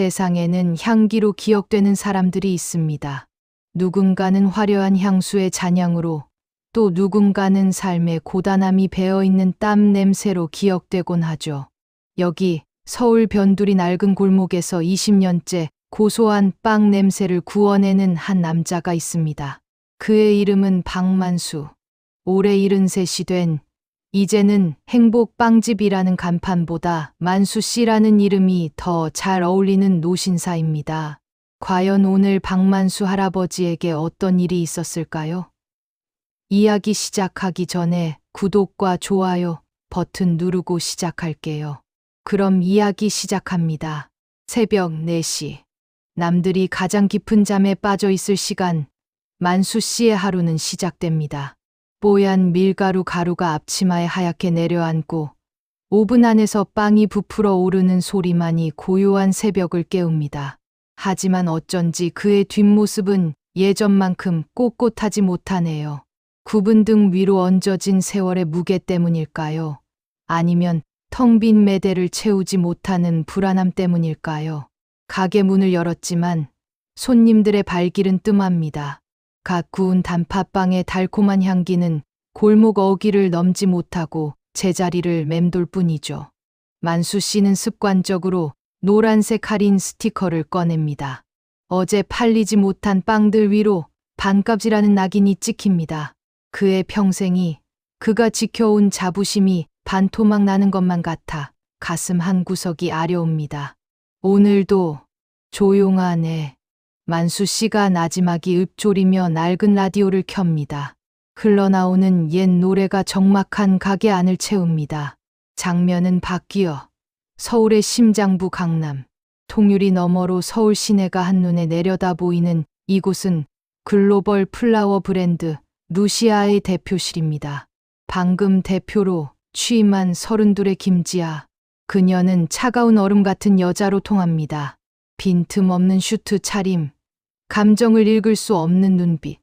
세상에는 향기로 기억되는 사람들이 있습니다. 누군가는 화려한 향수의 잔향으로, 또 누군가는 삶의 고단함이 배어있는 땀 냄새로 기억되곤 하죠. 여기 서울 변두리 낡은 골목에서 20년째 고소한 빵 냄새를 구워내는 한 남자가 있습니다. 그의 이름은 박만수. 올해 73이 된, 이제는 행복빵집이라는 간판보다 만수 씨라는 이름이 더 잘 어울리는 노신사입니다. 과연 오늘 박만수 할아버지에게 어떤 일이 있었을까요? 이야기 시작하기 전에 구독과 좋아요 버튼 누르고 시작할게요. 그럼 이야기 시작합니다. 새벽 4시. 남들이 가장 깊은 잠에 빠져 있을 시간, 만수 씨의 하루는 시작됩니다. 뽀얀 밀가루 가루가 앞치마에 하얗게 내려앉고 5분 안에서 빵이 부풀어 오르는 소리만이 고요한 새벽을 깨웁니다. 하지만 어쩐지 그의 뒷모습은 예전만큼 꼿꼿하지 못하네요. 굽은 등 위로 얹어진 세월의 무게 때문일까요? 아니면 텅 빈 매대를 채우지 못하는 불안함 때문일까요? 가게 문을 열었지만 손님들의 발길은 뜸합니다. 갓 구운 단팥빵의 달콤한 향기는 골목 어귀를 넘지 못하고 제자리를 맴돌 뿐이죠. 만수 씨는 습관적으로 노란색 할인 스티커를 꺼냅니다. 어제 팔리지 못한 빵들 위로 반값이라는 낙인이 찍힙니다. 그의 평생이, 그가 지켜온 자부심이 반토막 나는 것만 같아 가슴 한구석이 아려옵니다. 오늘도 조용하네. 만수 씨가 나지막이 읊조리며 낡은 라디오를 켭니다. 흘러나오는 옛 노래가 적막한 가게 안을 채웁니다. 장면은 바뀌어 서울의 심장부 강남, 통유리 너머로 서울 시내가 한눈에 내려다 보이는 이곳은 글로벌 플라워 브랜드 루시아의 대표실입니다. 방금 대표로 취임한 32의 김지아. 그녀는 차가운 얼음 같은 여자로 통합니다. 빈틈없는 슈트 차림, 감정을 읽을 수 없는 눈빛.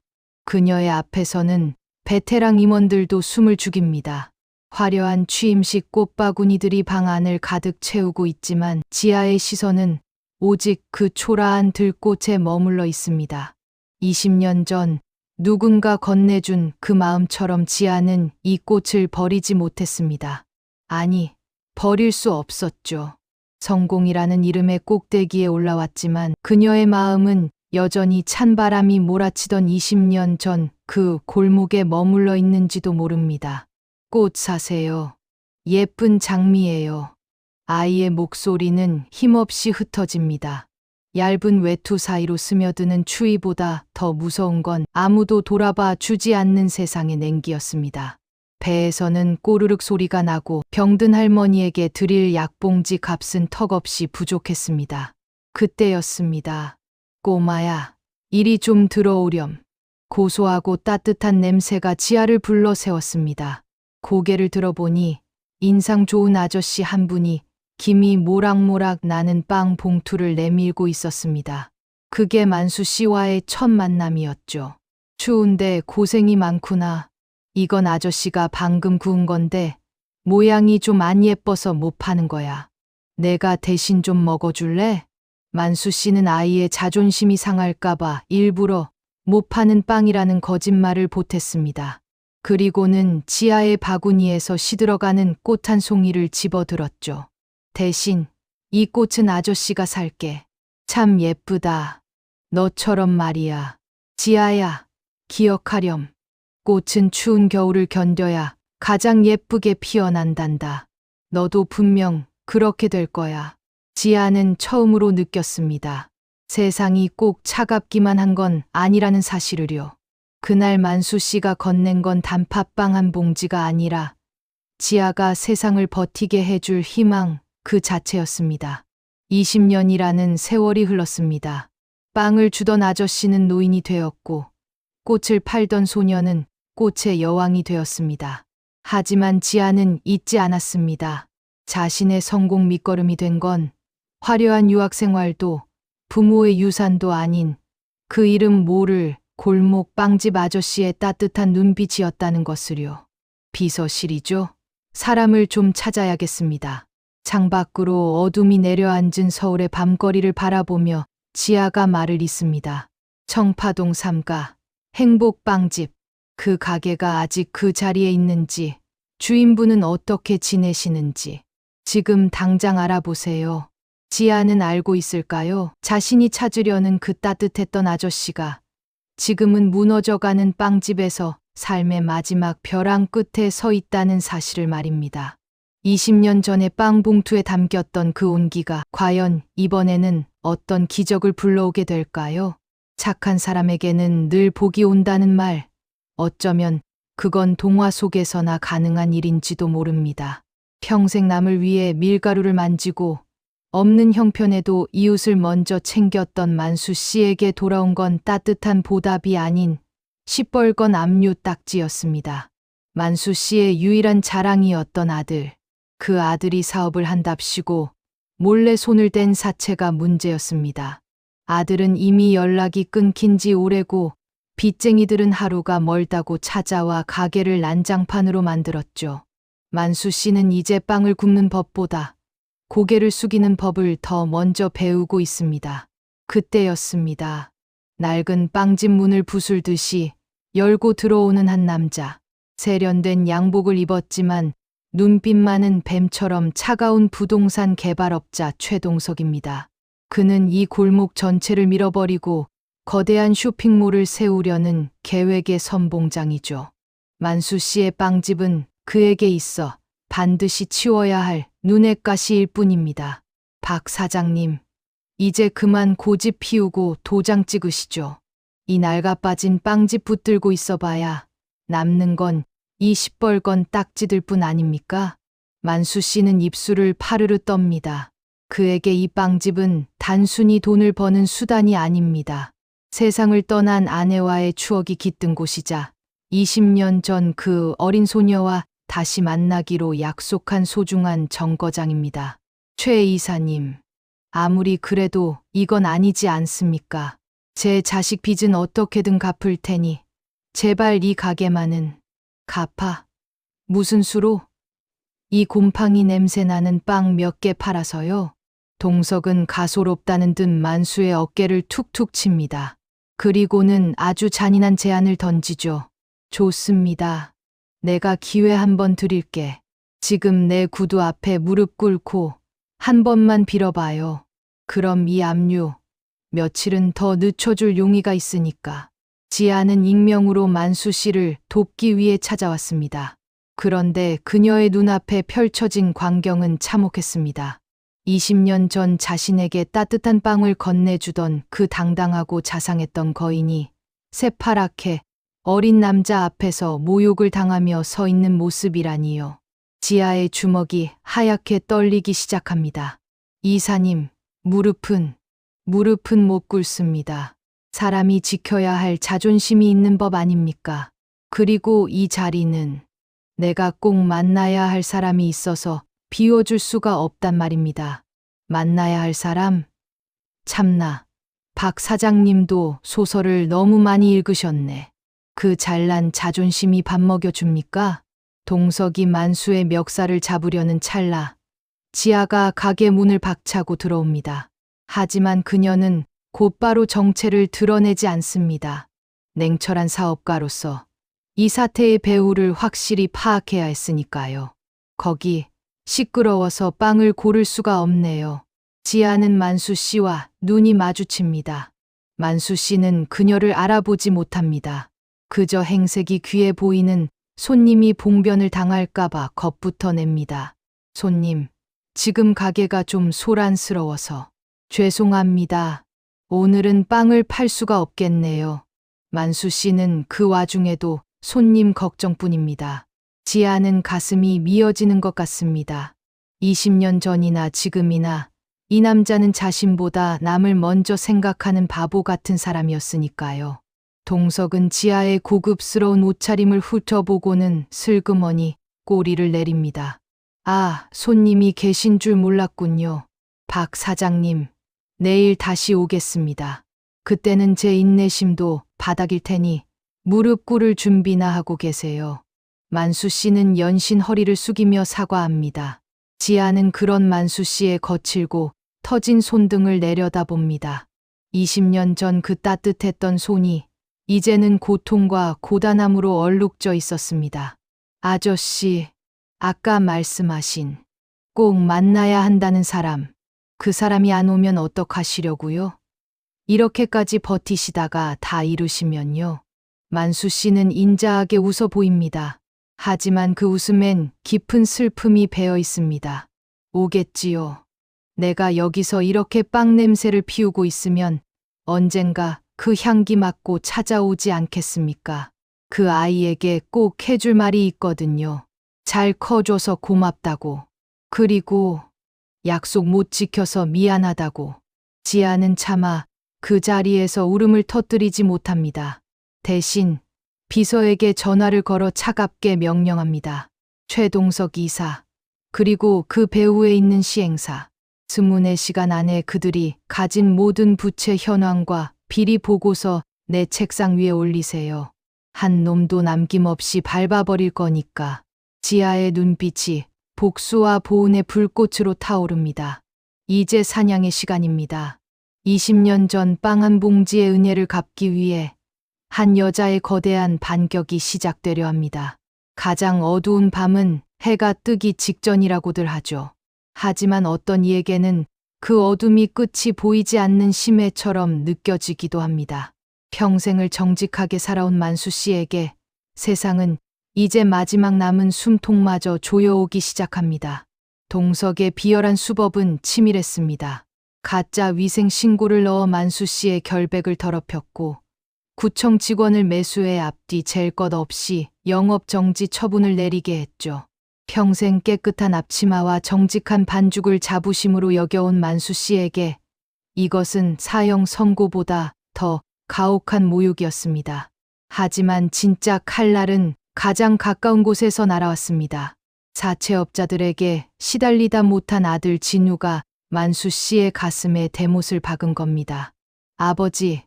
그녀의 앞에서는 베테랑 임원들도 숨을 죽입니다. 화려한 취임식 꽃바구니들이 방 안을 가득 채우고 있지만 지아의 시선은 오직 그 초라한 들꽃에 머물러 있습니다. 20년 전 누군가 건네준 그 마음처럼 지아는 이 꽃을 버리지 못했습니다. 아니, 버릴 수 없었죠. 성공이라는 이름의 꼭대기에 올라왔지만 그녀의 마음은 여전히 찬바람이 몰아치던 20년 전 그 골목에 머물러 있는지도 모릅니다. 꽃 사세요. 예쁜 장미예요. 아이의 목소리는 힘없이 흩어집니다. 얇은 외투 사이로 스며드는 추위보다 더 무서운 건 아무도 돌아봐 주지 않는 세상의 냉기였습니다. 배에서는 꼬르륵 소리가 나고 병든 할머니에게 드릴 약봉지 값은 턱없이 부족했습니다. 그때였습니다. 꼬마야, 이리 좀 들어오렴. 고소하고 따뜻한 냄새가 지아를 불러 세웠습니다. 고개를 들어보니 인상 좋은 아저씨 한 분이 김이 모락모락 나는 빵 봉투를 내밀고 있었습니다. 그게 만수 씨와의 첫 만남이었죠. 추운데 고생이 많구나. 이건 아저씨가 방금 구운 건데 모양이 좀 안 예뻐서 못 파는 거야. 내가 대신 좀 먹어줄래? 만수 씨는 아이의 자존심이 상할까봐 일부러 못 파는 빵이라는 거짓말을 보탰습니다. 그리고는 지아의 바구니에서 시들어가는 꽃 한 송이를 집어들었죠. 대신 이 꽃은 아저씨가 살게. 참 예쁘다. 너처럼 말이야. 지아야, 기억하렴. 꽃은 추운 겨울을 견뎌야 가장 예쁘게 피어난단다. 너도 분명 그렇게 될 거야. 지아는 처음으로 느꼈습니다. 세상이 꼭 차갑기만 한 건 아니라는 사실을요. 그날 만수 씨가 건넨 건 단팥빵 한 봉지가 아니라 지아가 세상을 버티게 해줄 희망 그 자체였습니다. 20년이라는 세월이 흘렀습니다. 빵을 주던 아저씨는 노인이 되었고 꽃을 팔던 소녀는 꽃의 여왕이 되었습니다. 하지만 지아는 잊지 않았습니다. 자신의 성공 밑거름이 된 건 화려한 유학 생활도 부모의 유산도 아닌 그 이름 모를 골목 빵집 아저씨의 따뜻한 눈빛이었다는 것을요. 비서실이죠. 사람을 좀 찾아야겠습니다. 창밖으로 어둠이 내려앉은 서울의 밤거리를 바라보며 지아가 말을 잇습니다. 청파동 3가 행복빵집. 그 가게가 아직 그 자리에 있는지, 주인분은 어떻게 지내시는지 지금 당장 알아보세요. 지아는 알고 있을까요? 자신이 찾으려는 그 따뜻했던 아저씨가 지금은 무너져가는 빵집에서 삶의 마지막 벼랑 끝에 서 있다는 사실을 말입니다. 20년 전에 빵 봉투에 담겼던 그 온기가 과연 이번에는 어떤 기적을 불러오게 될까요? 착한 사람에게는 늘 복이 온다는 말, 어쩌면 그건 동화 속에서나 가능한 일인지도 모릅니다. 평생 남을 위해 밀가루를 만지고 없는 형편에도 이웃을 먼저 챙겼던 만수 씨에게 돌아온 건 따뜻한 보답이 아닌 시뻘건 압류 딱지였습니다. 만수 씨의 유일한 자랑이었던 아들. 그 아들이 사업을 한답시고 몰래 손을 댄 사체가 문제였습니다. 아들은 이미 연락이 끊긴 지 오래고 빚쟁이들은 하루가 멀다고 찾아와 가게를 난장판으로 만들었죠. 만수 씨는 이제 빵을 굽는 법보다 고개를 숙이는 법을 더 먼저 배우고 있습니다. 그때였습니다. 낡은 빵집 문을 부술듯이 열고 들어오는 한 남자. 세련된 양복을 입었지만 눈빛만은 뱀처럼 차가운 부동산 개발업자 최동석입니다. 그는 이 골목 전체를 밀어버리고 거대한 쇼핑몰을 세우려는 계획의 선봉장이죠. 만수 씨의 빵집은 그에게 있어 반드시 치워야 할 눈엣 가시일 뿐입니다. 박 사장님, 이제 그만 고집 피우고 도장 찍으시죠. 이 낡아빠진 빵집 붙들고 있어봐야 남는 건 이 시뻘건 딱지들 뿐 아닙니까? 만수 씨는 입술을 파르르 떱니다. 그에게 이 빵집은 단순히 돈을 버는 수단이 아닙니다. 세상을 떠난 아내와의 추억이 깃든 곳이자 20년 전 그 어린 소녀와 다시 만나기로 약속한 소중한 정거장입니다. 최 이사님, 아무리 그래도 이건 아니지 않습니까? 제 자식 빚은 어떻게든 갚을 테니 제발 이 가게만은 갚아. 무슨 수로? 이 곰팡이 냄새 나는 빵 몇 개 팔아서요. 동석은 가소롭다는 듯 만수의 어깨를 툭툭 칩니다. 그리고는 아주 잔인한 제안을 던지죠. 좋습니다. 내가 기회 한번 드릴게. 지금 내 구두 앞에 무릎 꿇고 한 번만 빌어봐요. 그럼 이 압류 며칠은 더 늦춰줄 용의가 있으니까. 지아는 익명으로 만수 씨를 돕기 위해 찾아왔습니다. 그런데 그녀의 눈앞에 펼쳐진 광경은 참혹했습니다. 20년 전 자신에게 따뜻한 빵을 건네주던 그 당당하고 자상했던 거인이 새파랗게 어린 남자 앞에서 모욕을 당하며 서 있는 모습이라니요. 지아의 주먹이 하얗게 떨리기 시작합니다. 이사님, 무릎은 못 꿇습니다. 사람이 지켜야 할 자존심이 있는 법 아닙니까? 그리고 이 자리는 내가 꼭 만나야 할 사람이 있어서 비워줄 수가 없단 말입니다. 만나야 할 사람? 참나, 박 사장님도 소설을 너무 많이 읽으셨네. 그 잘난 자존심이 밥 먹여줍니까? 동석이 만수의 멱살을 잡으려는 찰나, 지아가 가게 문을 박차고 들어옵니다. 하지만 그녀는 곧바로 정체를 드러내지 않습니다. 냉철한 사업가로서 이 사태의 배후를 확실히 파악해야 했으니까요. 거기 시끄러워서 빵을 고를 수가 없네요. 지아는 만수 씨와 눈이 마주칩니다. 만수 씨는 그녀를 알아보지 못합니다. 그저 행색이 귀해 보이는 손님이 봉변을 당할까봐 겁부터 냅니다. 손님, 지금 가게가 좀 소란스러워서 죄송합니다. 오늘은 빵을 팔 수가 없겠네요. 만수 씨는 그 와중에도 손님 걱정뿐입니다. 지아는 가슴이 미어지는 것 같습니다. 20년 전이나 지금이나 이 남자는 자신보다 남을 먼저 생각하는 바보 같은 사람이었으니까요. 동석은 지아의 고급스러운 옷차림을 훑어보고는 슬그머니 꼬리를 내립니다. 아, 손님이 계신 줄 몰랐군요. 박 사장님, 내일 다시 오겠습니다. 그때는 제 인내심도 바닥일 테니 무릎 꿇을 준비나 하고 계세요. 만수 씨는 연신 허리를 숙이며 사과합니다. 지아는 그런 만수 씨의 거칠고 터진 손등을 내려다봅니다. 20년 전 그 따뜻했던 손이 이제는 고통과 고단함으로 얼룩져 있었습니다. 아저씨, 아까 말씀하신 꼭 만나야 한다는 사람, 그 사람이 안 오면 어떡하시려고요? 이렇게까지 버티시다가 다 이루시면요. 만수 씨는 인자하게 웃어 보입니다. 하지만 그 웃음엔 깊은 슬픔이 배어 있습니다. 오겠지요. 내가 여기서 이렇게 빵 냄새를 피우고 있으면 언젠가 그 향기 맡고 찾아오지 않겠습니까? 그 아이에게 꼭 해줄 말이 있거든요. 잘 커줘서 고맙다고. 그리고 약속 못 지켜서 미안하다고. 지아는 차마 그 자리에서 울음을 터뜨리지 못합니다. 대신 비서에게 전화를 걸어 차갑게 명령합니다. 최동석 이사, 그리고 그 배후에 있는 시행사. 24시간 안에 그들이 가진 모든 부채 현황과 비리 보고서 내 책상 위에 올리세요. 한 놈도 남김없이 밟아버릴 거니까. 지아의 눈빛이 복수와 보은의 불꽃으로 타오릅니다. 이제 사냥의 시간입니다. 20년 전 빵 한 봉지의 은혜를 갚기 위해 한 여자의 거대한 반격이 시작되려 합니다. 가장 어두운 밤은 해가 뜨기 직전이라고들 하죠. 하지만 어떤 이에게는 그 어둠이 끝이 보이지 않는 심해처럼 느껴지기도 합니다. 평생을 정직하게 살아온 만수 씨에게 세상은 이제 마지막 남은 숨통마저 조여오기 시작합니다. 동석의 비열한 수법은 치밀했습니다. 가짜 위생 신고를 넣어 만수 씨의 결백을 더럽혔고 구청 직원을 매수해 앞뒤 잴 것 없이 영업 정지 처분을 내리게 했죠. 평생 깨끗한 앞치마와 정직한 반죽을 자부심으로 여겨온 만수 씨에게 이것은 사형 선고보다 더 가혹한 모욕이었습니다. 하지만 진짜 칼날은 가장 가까운 곳에서 날아왔습니다. 사채업자들에게 시달리다 못한 아들 진우가 만수 씨의 가슴에 대못을 박은 겁니다. 아버지,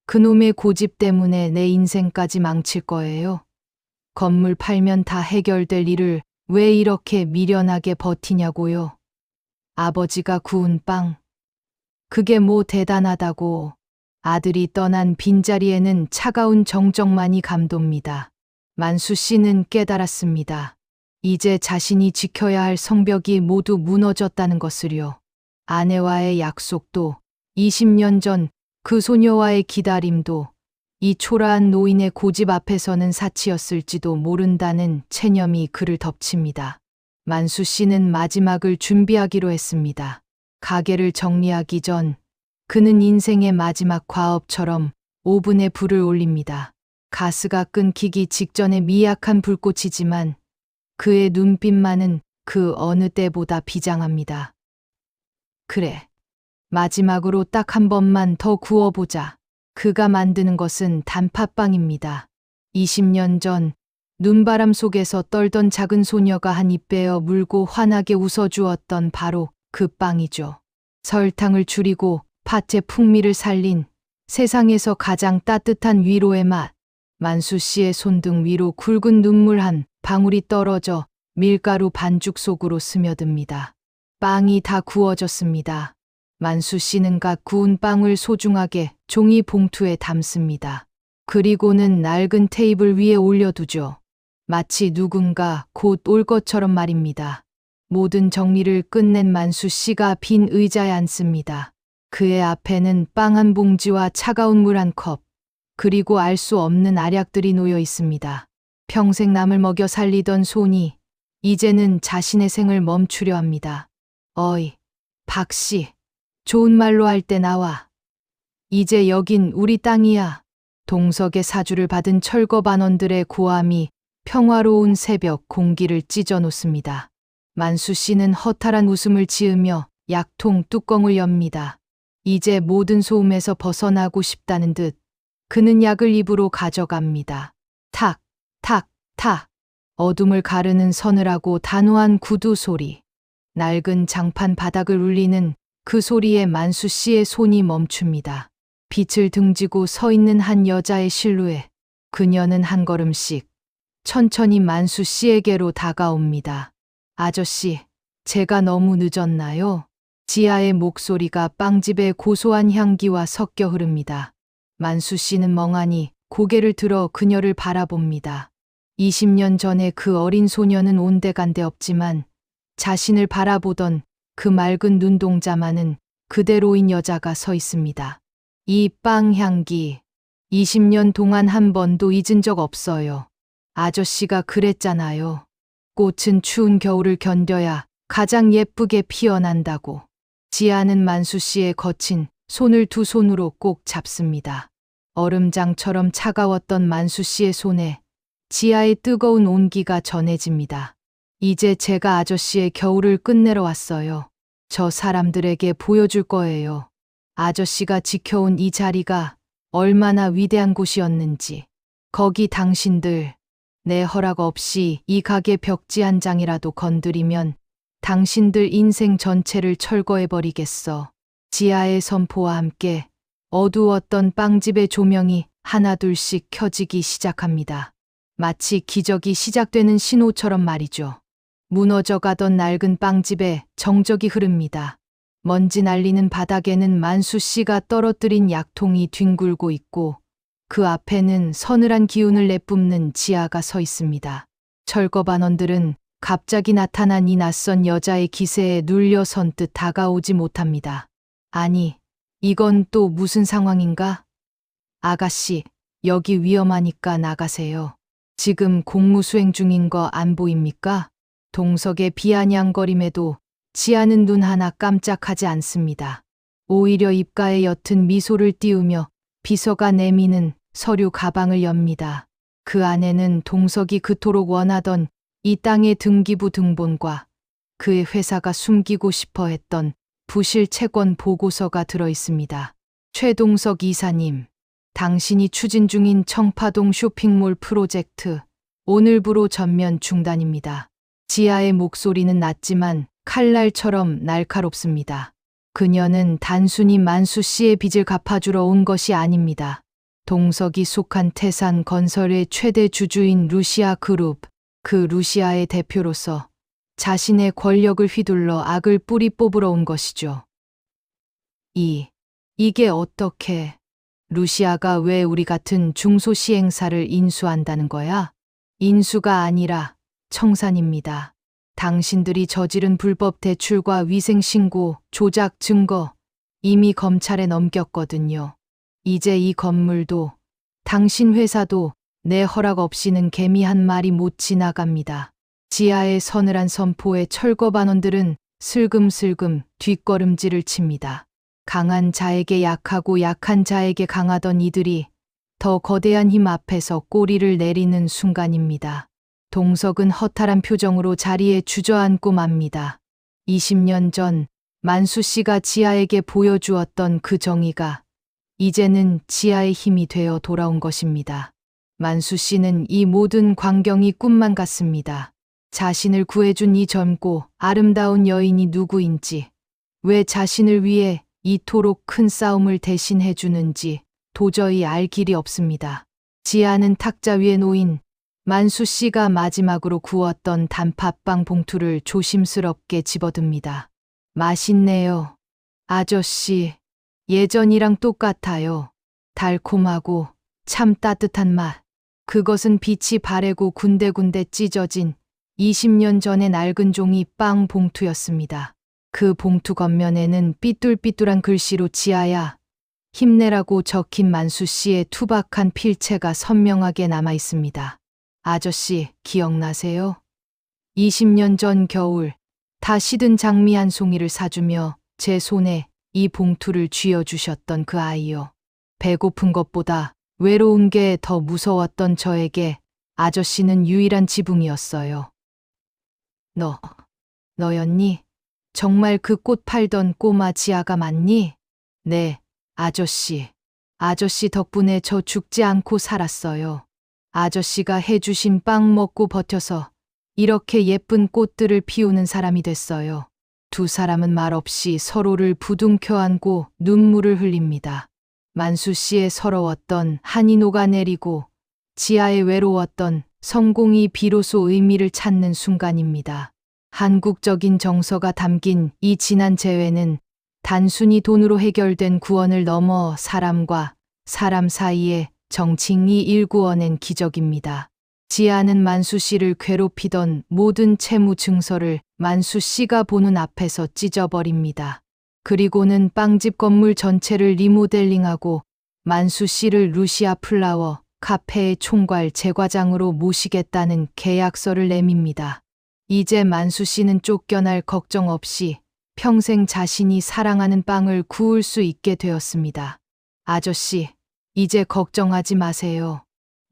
그놈의 고집 때문에 내 인생까지 망칠 거예요. 건물 팔면 다 해결될 일을 왜 이렇게 미련하게 버티냐고요. 아버지가 구운 빵. 그게 뭐 대단하다고. 아들이 떠난 빈자리에는 차가운 정적만이 감돕니다. 만수 씨는 깨달았습니다. 이제 자신이 지켜야 할 성벽이 모두 무너졌다는 것을요. 아내와의 약속도, 20년 전 그 소녀와의 기다림도, 이 초라한 노인의 고집 앞에서는 사치였을지도 모른다는 체념이 그를 덮칩니다. 만수 씨는 마지막을 준비하기로 했습니다. 가게를 정리하기 전 그는 인생의 마지막 과업처럼 오븐에 불을 올립니다. 가스가 끊기기 직전의 미약한 불꽃이지만 그의 눈빛만은 그 어느 때보다 비장합니다. 그래, 마지막으로 딱 한 번만 더 구워보자. 그가 만드는 것은 단팥빵입니다. 20년 전 눈바람 속에서 떨던 작은 소녀가 한 입 베어 물고 환하게 웃어주었던 바로 그 빵이죠. 설탕을 줄이고 팥의 풍미를 살린 세상에서 가장 따뜻한 위로의 맛. 만수 씨의 손등 위로 굵은 눈물 한 방울이 떨어져 밀가루 반죽 속으로 스며듭니다. 빵이 다 구워졌습니다. 만수 씨는 갓 구운 빵을 소중하게 종이 봉투에 담습니다. 그리고는 낡은 테이블 위에 올려두죠. 마치 누군가 곧 올 것처럼 말입니다. 모든 정리를 끝낸 만수 씨가 빈 의자에 앉습니다. 그의 앞에는 빵 한 봉지와 차가운 물 한 컵, 그리고 알 수 없는 알약들이 놓여 있습니다. 평생 남을 먹여 살리던 손이 이제는 자신의 생을 멈추려 합니다. 어이, 박씨, 좋은 말로 할 때 나와. 이제 여긴 우리 땅이야. 동석의 사주를 받은 철거반원들의 고함이 평화로운 새벽 공기를 찢어 놓습니다. 만수 씨는 허탈한 웃음을 지으며 약통 뚜껑을 엽니다. 이제 모든 소음에서 벗어나고 싶다는 듯 그는 약을 입으로 가져갑니다. 탁, 탁, 탁. 어둠을 가르는 서늘하고 단호한 구두 소리. 낡은 장판 바닥을 울리는 그 소리에 만수 씨의 손이 멈춥니다. 빛을 등지고 서 있는 한 여자의 실루엣. 그녀는 한 걸음씩 천천히 만수 씨에게로 다가옵니다. 아저씨, 제가 너무 늦었나요? 지아의 목소리가 빵집의 고소한 향기와 섞여 흐릅니다. 만수 씨는 멍하니 고개를 들어 그녀를 바라봅니다. 20년 전에 그 어린 소녀는 온데간데 없지만 자신을 바라보던 그 맑은 눈동자만은 그대로인 여자가 서 있습니다. 이 빵 향기, 20년 동안 한 번도 잊은 적 없어요. 아저씨가 그랬잖아요. 꽃은 추운 겨울을 견뎌야 가장 예쁘게 피어난다고. 지아는 만수 씨의 거친 손을 두 손으로 꼭 잡습니다. 얼음장처럼 차가웠던 만수 씨의 손에 지아의 뜨거운 온기가 전해집니다. 이제 제가 아저씨의 겨울을 끝내러 왔어요. 저 사람들에게 보여줄 거예요. 아저씨가 지켜온 이 자리가 얼마나 위대한 곳이었는지. 거기 당신들, 내 허락 없이 이 가게 벽지 한 장이라도 건드리면 당신들 인생 전체를 철거해버리겠어. 지아의 선포와 함께 어두웠던 빵집의 조명이 하나둘씩 켜지기 시작합니다. 마치 기적이 시작되는 신호처럼 말이죠. 무너져가던 낡은 빵집에 정적이 흐릅니다. 먼지 날리는 바닥에는 만수 씨가 떨어뜨린 약통이 뒹굴고 있고 그 앞에는 서늘한 기운을 내뿜는 지아가 서 있습니다. 철거반원들은 갑자기 나타난 이 낯선 여자의 기세에 눌려 선뜻 다가오지 못합니다. 아니, 이건 또 무슨 상황인가? 아가씨, 여기 위험하니까 나가세요. 지금 공무수행 중인 거 안 보입니까? 동석의 비아냥거림에도 지아는 눈 하나 깜짝하지 않습니다. 오히려 입가에 옅은 미소를 띄우며 비서가 내미는 서류 가방을 엽니다. 그 안에는 동석이 그토록 원하던 이 땅의 등기부 등본과 그의 회사가 숨기고 싶어 했던 부실 채권 보고서가 들어 있습니다. 최동석 이사님, 당신이 추진 중인 청파동 쇼핑몰 프로젝트 오늘부로 전면 중단입니다. 지아의 목소리는 낮지만 칼날처럼 날카롭습니다. 그녀는 단순히 만수 씨의 빚을 갚아주러 온 것이 아닙니다. 동석이 속한 태산 건설의 최대 주주인 루시아 그룹, 그 루시아의 대표로서 자신의 권력을 휘둘러 악을 뿌리 뽑으러 온 것이죠. 이게 어떻게, 루시아가 왜 우리 같은 중소시행사를 인수한다는 거야? 인수가 아니라 청산입니다. 당신들이 저지른 불법 대출과 위생신고, 조작 증거 이미 검찰에 넘겼거든요. 이제 이 건물도 당신 회사도 내 허락 없이는 개미 한 마리 못 지나갑니다. 지하의 서늘한 선포에 철거반원들은 슬금슬금 뒷걸음질을 칩니다. 강한 자에게 약하고 약한 자에게 강하던 이들이 더 거대한 힘 앞에서 꼬리를 내리는 순간입니다. 동석은 허탈한 표정으로 자리에 주저앉고 맙니다. 20년 전 만수 씨가 지아에게 보여주었던 그 정의가 이제는 지아의 힘이 되어 돌아온 것입니다. 만수 씨는 이 모든 광경이 꿈만 같습니다. 자신을 구해준 이 젊고 아름다운 여인이 누구인지, 왜 자신을 위해 이토록 큰 싸움을 대신해 주는지 도저히 알 길이 없습니다. 지아는 탁자 위에 놓인 만수 씨가 마지막으로 구웠던 단팥빵 봉투를 조심스럽게 집어듭니다. 맛있네요. 아저씨, 예전이랑 똑같아요. 달콤하고 참 따뜻한 맛. 그것은 빛이 바래고 군데군데 찢어진 20년 전의 낡은 종이 빵 봉투였습니다. 그 봉투 겉면에는 삐뚤삐뚤한 글씨로 지아야, 힘내라고 적힌 만수 씨의 투박한 필체가 선명하게 남아 있습니다. 아저씨, 기억나세요? 20년 전 겨울, 다 시든 장미 한 송이를 사주며 제 손에 이 봉투를 쥐어주셨던 그 아이요. 배고픈 것보다 외로운 게 더 무서웠던 저에게 아저씨는 유일한 지붕이었어요. 너였니? 정말 그 꽃 팔던 꼬마 지아가 맞니? 네, 아저씨. 아저씨 덕분에 저 죽지 않고 살았어요. 아저씨가 해주신 빵 먹고 버텨서 이렇게 예쁜 꽃들을 피우는 사람이 됐어요. 두 사람은 말없이 서로를 부둥켜 안고 눈물을 흘립니다. 만수 씨의 서러웠던 한이 녹아내리고 지아의 외로웠던 성공이 비로소 의미를 찾는 순간입니다. 한국적인 정서가 담긴 이 진한 재회는 단순히 돈으로 해결된 구원을 넘어 사람과 사람 사이의 정칭이 일구어낸 기적입니다. 지아는 만수 씨를 괴롭히던 모든 채무 증서를 만수 씨가 보는 앞에서 찢어버립니다. 그리고는 빵집 건물 전체를 리모델링하고 만수 씨를 루시아 플라워 카페의 총괄 제과장으로 모시겠다는 계약서를 내밉니다. 이제 만수 씨는 쫓겨날 걱정 없이 평생 자신이 사랑하는 빵을 구울 수 있게 되었습니다. 아저씨, 이제 걱정하지 마세요.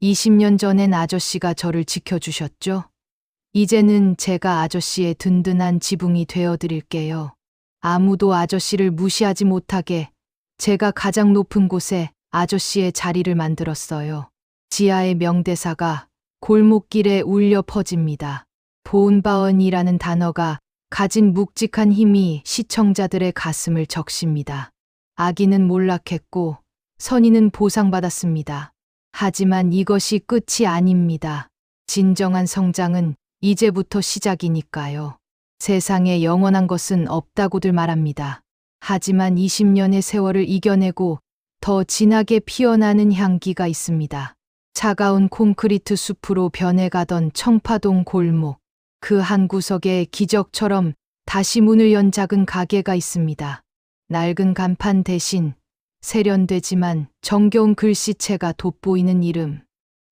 20년 전엔 아저씨가 저를 지켜주셨죠? 이제는 제가 아저씨의 든든한 지붕이 되어드릴게요. 아무도 아저씨를 무시하지 못하게 제가 가장 높은 곳에 아저씨의 자리를 만들었어요. 지하의 명대사가 골목길에 울려 퍼집니다. 보은바언이라는 단어가 가진 묵직한 힘이 시청자들의 가슴을 적십니다. 악인은 몰락했고 선인은 보상받았습니다. 하지만 이것이 끝이 아닙니다. 진정한 성장은 이제부터 시작이니까요. 세상에 영원한 것은 없다고들 말합니다. 하지만 20년의 세월을 이겨내고 더 진하게 피어나는 향기가 있습니다. 차가운 콘크리트 숲으로 변해가던 청파동 골목. 그 한 구석에 기적처럼 다시 문을 연 작은 가게가 있습니다. 낡은 간판 대신 세련되지만 정겨운 글씨체가 돋보이는 이름.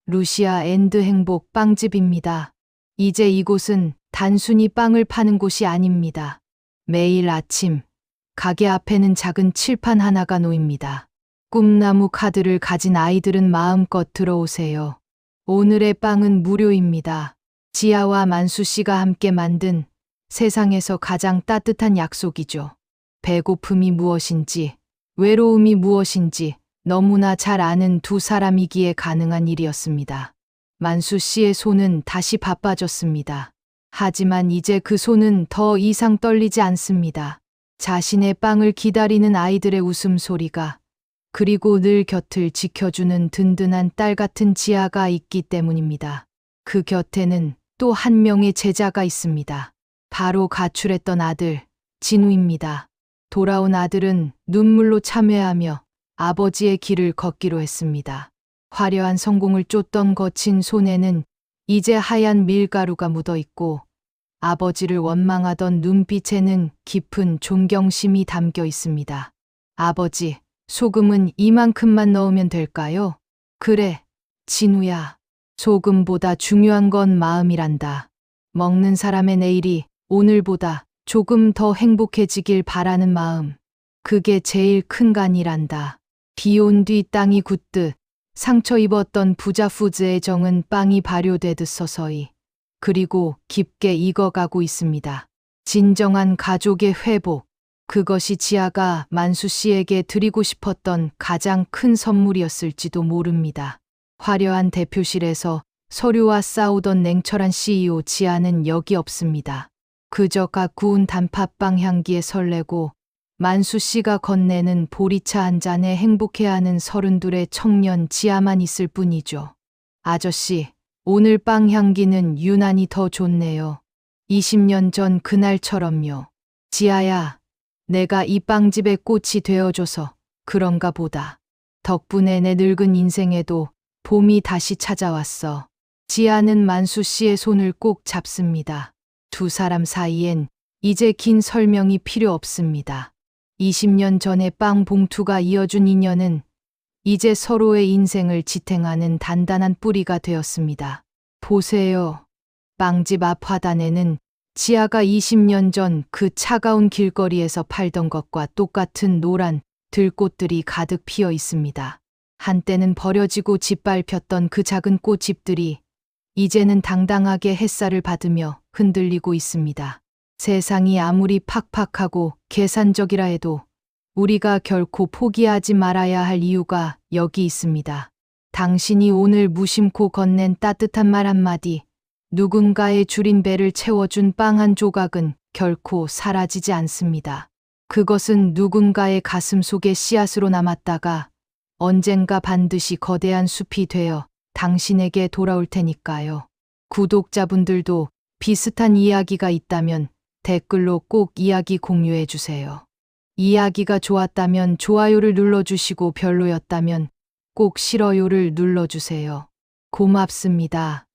루시아 앤드 행복 빵집입니다. 이제 이곳은 단순히 빵을 파는 곳이 아닙니다. 매일 아침 가게 앞에는 작은 칠판 하나가 놓입니다. 꿈나무 카드를 가진 아이들은 마음껏 들어오세요. 오늘의 빵은 무료입니다. 지아와 만수 씨가 함께 만든 세상에서 가장 따뜻한 약속이죠. 배고픔이 무엇인지, 외로움이 무엇인지 너무나 잘 아는 두 사람이기에 가능한 일이었습니다. 만수 씨의 손은 다시 바빠졌습니다. 하지만 이제 그 손은 더 이상 떨리지 않습니다. 자신의 빵을 기다리는 아이들의 웃음소리가, 그리고 늘 곁을 지켜주는 든든한 딸 같은 지아가 있기 때문입니다. 그 곁에는 또 한 명의 제자가 있습니다. 바로 가출했던 아들, 진우입니다. 돌아온 아들은 눈물로 참회하며 아버지의 길을 걷기로 했습니다. 화려한 성공을 쫓던 거친 손에는 이제 하얀 밀가루가 묻어 있고 아버지를 원망하던 눈빛에는 깊은 존경심이 담겨 있습니다. 아버지, 소금은 이만큼만 넣으면 될까요? 그래, 진우야. 소금보다 중요한 건 마음이란다. 먹는 사람의 내일이 오늘보다 조금 더 행복해지길 바라는 마음. 그게 제일 큰 간이란다. 비 온 뒤 땅이 굳듯 상처 입었던 부자 푸즈의 정은 빵이 발효되듯 서서히 그리고 깊게 익어가고 있습니다. 진정한 가족의 회복. 그것이 지아가 만수 씨에게 드리고 싶었던 가장 큰 선물이었을지도 모릅니다. 화려한 대표실에서 서류와 싸우던 냉철한 CEO 지아는 여기 없습니다. 그저 각 구운 단팥빵 향기에 설레고 만수 씨가 건네는 보리차 한 잔에 행복해하는 32의 청년 지아만 있을 뿐이죠. 아저씨, 오늘 빵 향기는 유난히 더 좋네요. 20년 전 그날처럼요. 지아야, 내가 이 빵집의 꽃이 되어줘서 그런가 보다. 덕분에 내 늙은 인생에도 봄이 다시 찾아왔어. 지아는 만수 씨의 손을 꼭 잡습니다. 두 사람 사이엔 이제 긴 설명이 필요 없습니다. 20년 전의 빵 봉투가 이어준 인연은 이제 서로의 인생을 지탱하는 단단한 뿌리가 되었습니다. 보세요. 빵집 앞 화단에는 지아가 20년 전 그 차가운 길거리에서 팔던 것과 똑같은 노란 들꽃들이 가득 피어 있습니다. 한때는 버려지고 짓밟혔던 그 작은 꽃집들이 이제는 당당하게 햇살을 받으며 흔들리고 있습니다. 세상이 아무리 팍팍하고 계산적이라 해도 우리가 결코 포기하지 말아야 할 이유가 여기 있습니다. 당신이 오늘 무심코 건넨 따뜻한 말 한마디, 누군가의 줄인 배를 채워준 빵 한 조각은 결코 사라지지 않습니다. 그것은 누군가의 가슴 속에 씨앗으로 남았다가 언젠가 반드시 거대한 숲이 되어 당신에게 돌아올 테니까요. 구독자분들도 비슷한 이야기가 있다면 댓글로 꼭 이야기 공유해 주세요. 이야기가 좋았다면 좋아요를 눌러주시고 별로였다면 꼭 싫어요를 눌러주세요. 고맙습니다.